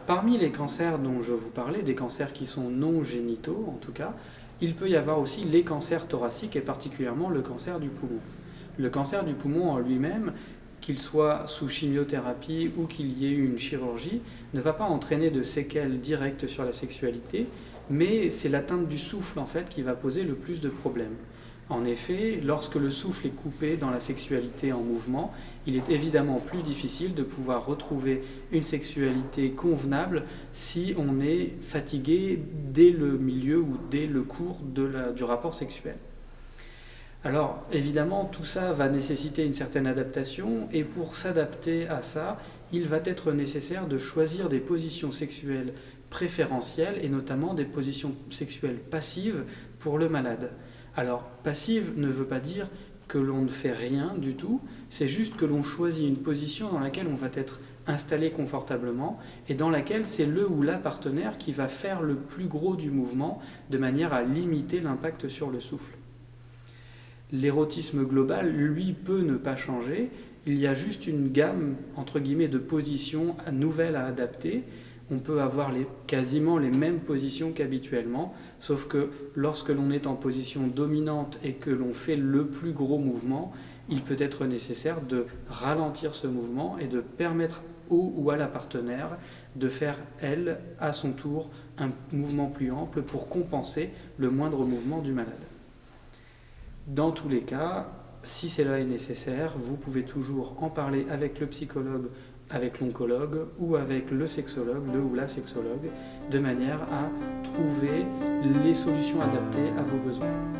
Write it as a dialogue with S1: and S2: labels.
S1: Parmi les cancers dont je vous parlais, des cancers qui sont non génitaux en tout cas, il peut y avoir aussi les cancers thoraciques et particulièrement le cancer du poumon. Le cancer du poumon en lui-même, qu'il soit sous chimiothérapie ou qu'il y ait eu une chirurgie, ne va pas entraîner de séquelles directes sur la sexualité, mais c'est l'atteinte du souffle en fait qui va poser le plus de problèmes. En effet, lorsque le souffle est coupé dans la sexualité en mouvement, il est évidemment plus difficile de pouvoir retrouver une sexualité convenable si on est fatigué dès le milieu ou dès le cours du rapport sexuel. Alors évidemment, tout ça va nécessiter une certaine adaptation et pour s'adapter à ça, il va être nécessaire de choisir des positions sexuelles préférentielles et notamment des positions sexuelles passives pour le malade. Alors, passive ne veut pas dire que l'on ne fait rien du tout, c'est juste que l'on choisit une position dans laquelle on va être installé confortablement et dans laquelle c'est le ou la partenaire qui va faire le plus gros du mouvement de manière à limiter l'impact sur le souffle. L'érotisme global, lui, peut ne pas changer, il y a juste une gamme, entre guillemets, de positions nouvelles à adapter. On peut avoir quasiment les mêmes positions qu'habituellement, sauf que lorsque l'on est en position dominante et que l'on fait le plus gros mouvement, il peut être nécessaire de ralentir ce mouvement et de permettre au ou à la partenaire de faire, elle, à son tour, un mouvement plus ample pour compenser le moindre mouvement du malade. Dans tous les cas, si cela est nécessaire, vous pouvez toujours en parler avec le psychologue, avec l'oncologue ou avec le sexologue, le ou la sexologue, de manière à trouver les solutions adaptées à vos besoins.